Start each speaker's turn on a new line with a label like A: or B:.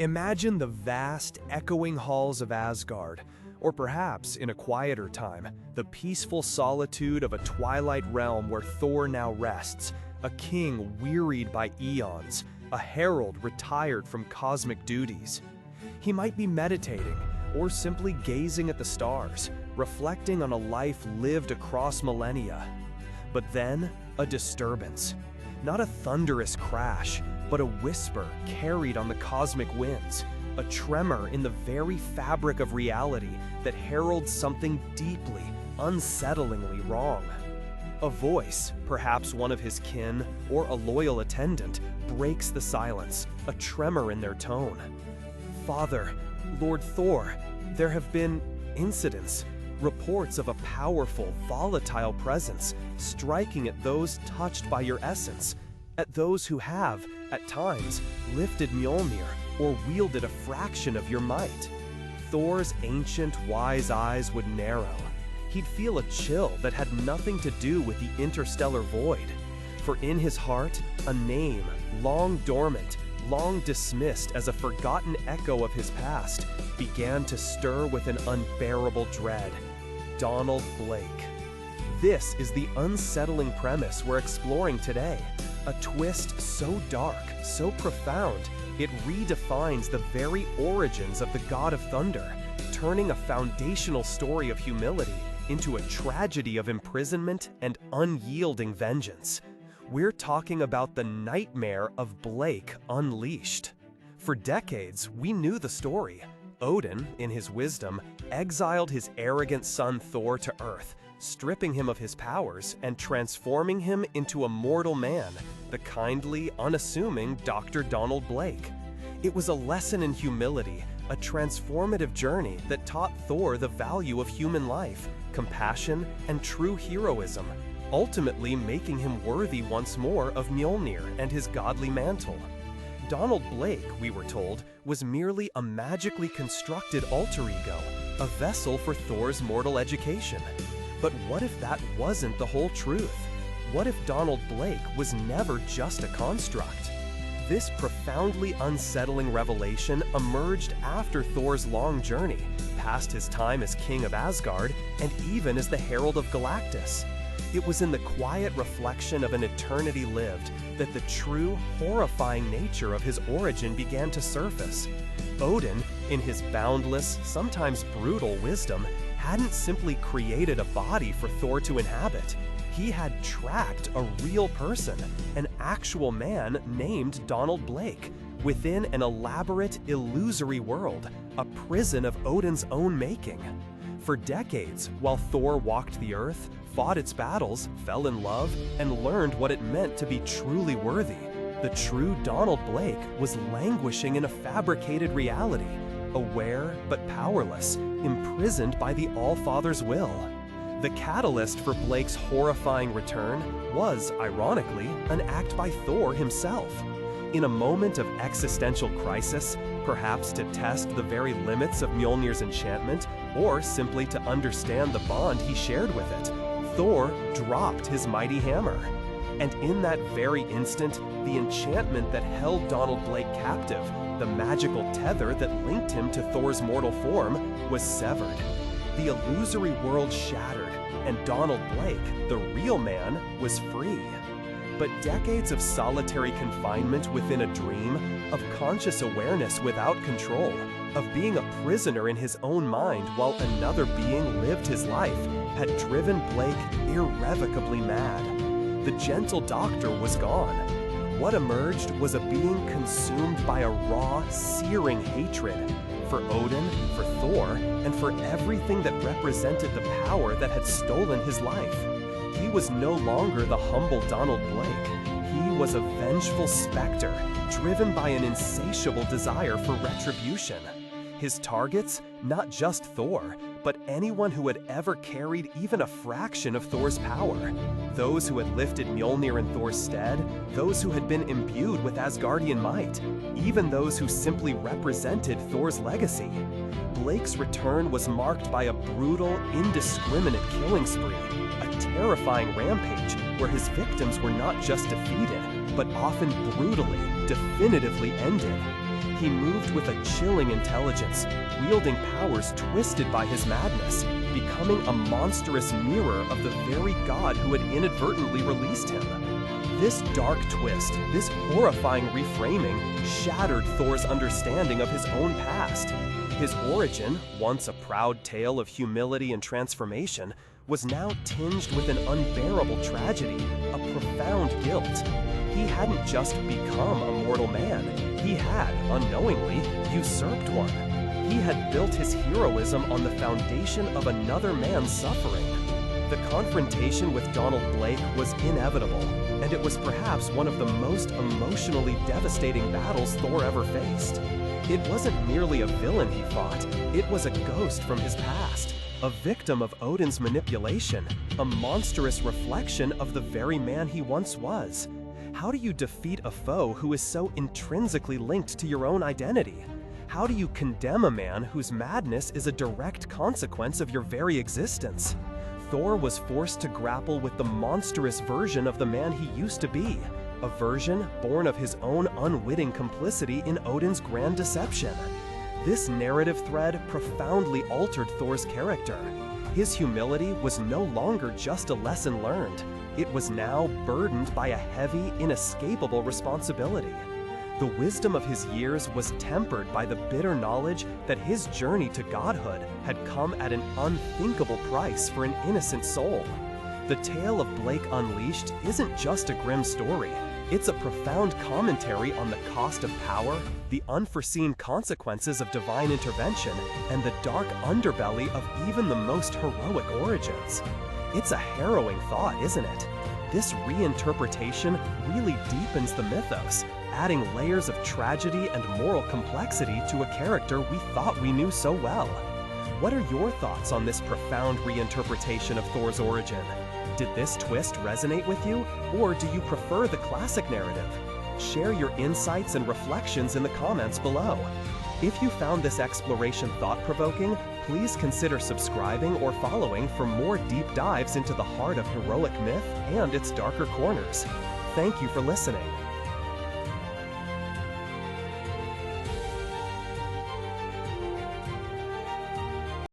A: Imagine the vast, echoing halls of Asgard, or perhaps, in a quieter time, the peaceful solitude of a twilight realm where Thor now rests, a king wearied by eons, a herald retired from cosmic duties. He might be meditating, or simply gazing at the stars, reflecting on a life lived across millennia. But then, a disturbance. Not a thunderous crash, but a whisper carried on the cosmic winds, a tremor in the very fabric of reality that heralds something deeply, unsettlingly wrong. A voice, perhaps one of his kin or a loyal attendant, breaks the silence, a tremor in their tone. "Father, Lord Thor, there have been incidents, reports of a powerful, volatile presence striking at those touched by your essence, at those who have, at times, lifted Mjolnir or wielded a fraction of your might." Thor's ancient, wise eyes would narrow. He'd feel a chill that had nothing to do with the interstellar void. For in his heart, a name, long dormant, long dismissed as a forgotten echo of his past, began to stir with an unbearable dread. Donald Blake. This is the unsettling premise we're exploring today. A twist so dark, so profound, it redefines the very origins of the God of Thunder, turning a foundational story of humility into a tragedy of imprisonment and unyielding vengeance. We're talking about the nightmare of Blake unleashed. For decades, we knew the story. Odin, in his wisdom, exiled his arrogant son Thor to Earth, stripping him of his powers and transforming him into a mortal man, the kindly, unassuming Dr. Donald Blake. It was a lesson in humility, a transformative journey that taught Thor the value of human life, compassion, and true heroism, ultimately making him worthy once more of Mjolnir and his godly mantle. Donald Blake, we were told, was merely a magically constructed alter ego, a vessel for Thor's mortal education. But what if that wasn't the whole truth? What if Donald Blake was never just a construct? This profoundly unsettling revelation emerged after Thor's long journey, past his time as king of Asgard and even as the Herald of Galactus. It was in the quiet reflection of an eternity lived that the true, horrifying nature of his origin began to surface. Odin, in his boundless, sometimes brutal wisdom, hadn't simply created a body for Thor to inhabit. He had tracked a real person, an actual man named Donald Blake, within an elaborate, illusory world, a prison of Odin's own making. For decades, while Thor walked the earth, fought its battles, fell in love, and learned what it meant to be truly worthy, the true Donald Blake was languishing in a fabricated reality, aware but powerless, imprisoned by the All-Father's will. The catalyst for Blake's horrifying return was, ironically, an act by Thor himself. In a moment of existential crisis, perhaps to test the very limits of Mjolnir's enchantment, or simply to understand the bond he shared with it, Thor dropped his mighty hammer. And in that very instant, the enchantment that held Donald Blake captive, the magical tether that linked him to Thor's mortal form, was severed. The illusory world shattered, and Donald Blake, the real man, was free. But decades of solitary confinement within a dream, of conscious awareness without control, of being a prisoner in his own mind while another being lived his life, had driven Blake irrevocably mad. The gentle doctor was gone. What emerged was a being consumed by a raw, searing hatred for Odin, for Thor, and for everything that represented the power that had stolen his life. He was no longer the humble Donald Blake. He was a vengeful specter, driven by an insatiable desire for retribution. His targets, not just Thor, but anyone who had ever carried even a fraction of Thor's power. Those who had lifted Mjolnir in Thor's stead, those who had been imbued with Asgardian might, even those who simply represented Thor's legacy. Blake's return was marked by a brutal, indiscriminate killing spree, a terrifying rampage where his victims were not just defeated, but often brutally, definitively ended. He moved with a chilling intelligence, wielding powers twisted by his madness, becoming a monstrous mirror of the very god who had inadvertently released him. This dark twist, this horrifying reframing, shattered Thor's understanding of his own past. His origin, once a proud tale of humility and transformation, was now tinged with an unbearable tragedy, a profound guilt. He hadn't just become a mortal man, he had, unknowingly, usurped one. He had built his heroism on the foundation of another man's suffering. The confrontation with Donald Blake was inevitable, and it was perhaps one of the most emotionally devastating battles Thor ever faced. It wasn't merely a villain he fought, it was a ghost from his past, a victim of Odin's manipulation, a monstrous reflection of the very man he once was. How do you defeat a foe who is so intrinsically linked to your own identity? How do you condemn a man whose madness is a direct consequence of your very existence? Thor was forced to grapple with the monstrous version of the man he used to be, a version born of his own unwitting complicity in Odin's grand deception. This narrative thread profoundly altered Thor's character. His humility was no longer just a lesson learned. It was now burdened by a heavy, inescapable responsibility. The wisdom of his years was tempered by the bitter knowledge that his journey to godhood had come at an unthinkable price for an innocent soul. The tale of Blake Unleashed isn't just a grim story. It's a profound commentary on the cost of power, the unforeseen consequences of divine intervention, and the dark underbelly of even the most heroic origins. It's a harrowing thought, isn't it? This reinterpretation really deepens the mythos, adding layers of tragedy and moral complexity to a character we thought we knew so well. What are your thoughts on this profound reinterpretation of Thor's origin? Did this twist resonate with you, or do you prefer the classic narrative? Share your insights and reflections in the comments below. If you found this exploration thought-provoking, please consider subscribing or following for more deep dives into the heart of heroic myth and its darker corners. Thank you for listening.